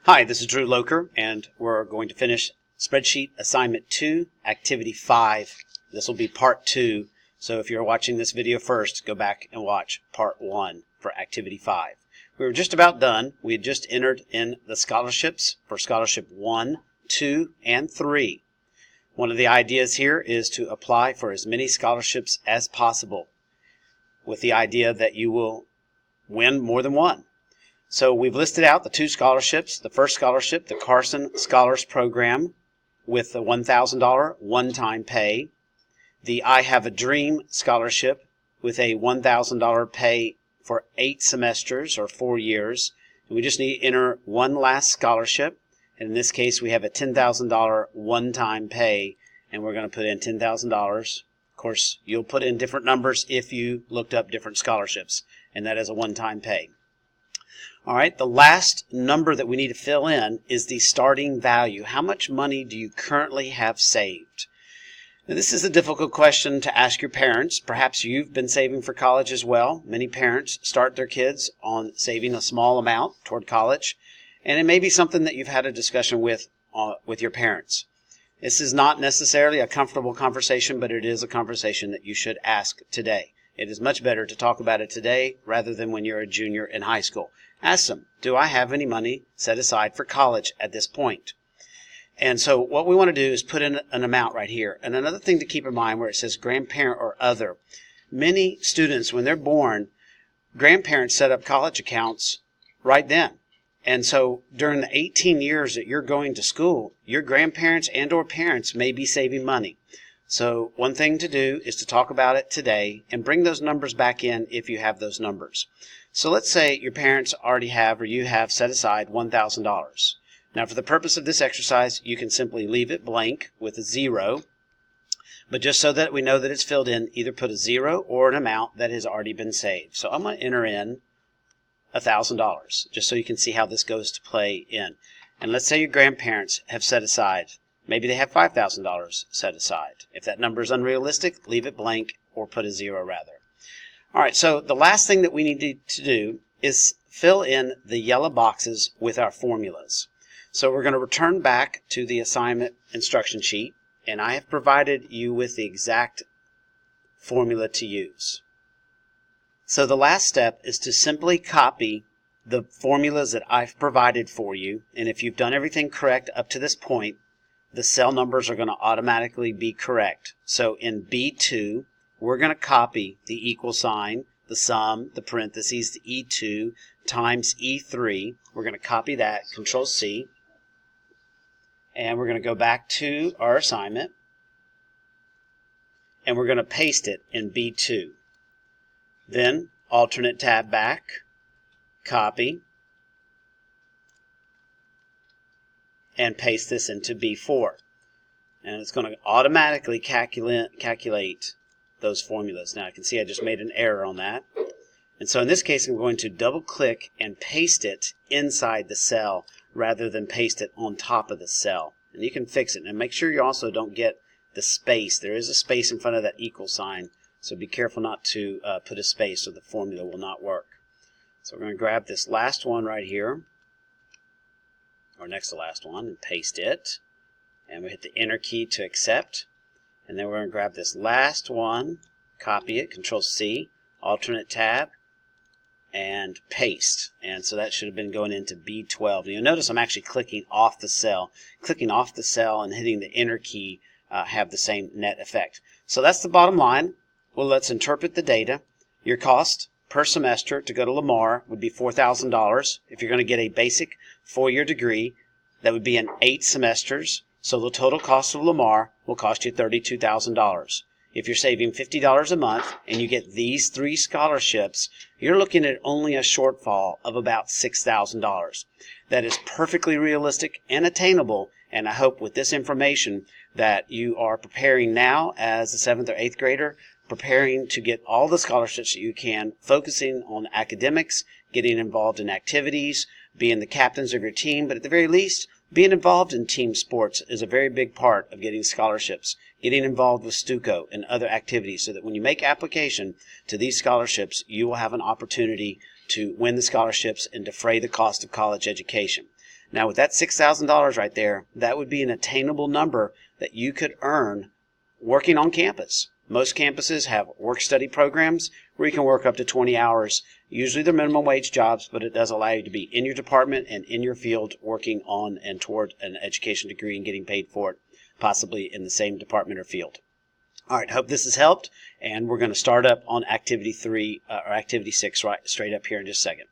Hi, this is Drew Loker, and we're going to finish Spreadsheet Assignment 2, Activity 5. This will be Part 2, so if you're watching this video first, go back and watch Part 1 for Activity 5. We were just about done. We had just entered in the scholarships for Scholarship 1, 2, and 3. One of the ideas here is to apply for as many scholarships as possible, with the idea that you will win more than one. So we've listed out the two scholarships. The first scholarship, the Carson Scholars Program, with the $1,000 one-time pay. The I Have a Dream Scholarship with a $1,000 pay for 8 semesters or 4 years. And we just need to enter one last scholarship. And in this case, we have a $10,000 one-time pay, and we're going to put in $10,000. Of course, you'll put in different numbers if you looked up different scholarships, and that is a one-time pay. All right, the last number that we need to fill in is the starting value. How much money do you currently have saved? Now, this is a difficult question to ask your parents. Perhaps you've been saving for college as well. Many parents start their kids on saving a small amount toward college, and it may be something that you've had a discussion with your parents. This is not necessarily a comfortable conversation, but it is a conversation that you should ask today. It is much better to talk about it today rather than when you're a junior in high school. Ask them, do I have any money set aside for college at this point? And so what we want to do is put in an amount right here. And another thing to keep in mind where it says grandparent or other. Many students, when they're born, grandparents set up college accounts right then. And so during the 18 years that you're going to school, your grandparents and or parents may be saving money. So one thing to do is to talk about it today and bring those numbers back in if you have those numbers. So let's say your parents already have or you have set aside $1,000. Now for the purpose of this exercise, you can simply leave it blank with a 0. But just so that we know that it's filled in, either put a 0 or an amount that has already been saved. So I'm going to enter in $1,000 just so you can see how this goes to play in. And let's say your grandparents have set aside, maybe they have $5,000 set aside. If that number is unrealistic, leave it blank or put a 0 rather. All right, so the last thing that we need to do is fill in the yellow boxes with our formulas. So we're going to return back to the assignment instruction sheet, and I have provided you with the exact formula to use. So the last step is to simply copy the formulas that I've provided for you, and if you've done everything correct up to this point, the cell numbers are going to automatically be correct. So in B2, we're going to copy the equal sign, the sum, the parentheses, the E2 times E3. We're going to copy that, Control C. And we're going to go back to our assignment. And we're going to paste it in B2. Then, alternate tab back, copy, and paste this into B4. And it's going to automatically calculate those formulas. Now I can see I just made an error on that. And so in this case I'm going to double click and paste it inside the cell rather than paste it on top of the cell. And you can fix it. And make sure you also don't get the space. There is a space in front of that equal sign, so be careful not to put a space or the formula will not work. So we're going to grab this last one right here, or next to last one, and paste it. And we hit the enter key to accept. And then we're going to grab this last one, copy it, Control C, alternate tab, and paste. And so that should have been going into B12. And you'll notice I'm actually clicking off the cell. Clicking off the cell and hitting the enter key have the same net effect. So that's the bottom line. Well, let's interpret the data. Your cost per semester to go to Lamar would be $4,000. If you're going to get a basic 4-year degree, that would be in 8 semesters. So the total cost of Lamar will cost you $32,000. If you're saving $50 a month and you get these 3 scholarships, you're looking at only a shortfall of about $6,000. That is perfectly realistic and attainable, and I hope with this information that you are preparing now as a 7th or 8th grader, preparing to get all the scholarships that you can, focusing on academics, getting involved in activities, being the captains of your team, but at the very least, being involved in team sports is a very big part of getting scholarships, getting involved with Stuco and other activities so that when you make application to these scholarships, you will have an opportunity to win the scholarships and defray the cost of college education. Now with that $6,000 right there, that would be an attainable number that you could earn working on campus. Most campuses have work-study programs where you can work up to 20 hours. Usually they're minimum wage jobs, but it does allow you to be in your department and in your field working on and toward an education degree and getting paid for it, possibly in the same department or field. All right, hope this has helped, and we're going to start up on activity 3 or activity 6 right straight up here in just a second.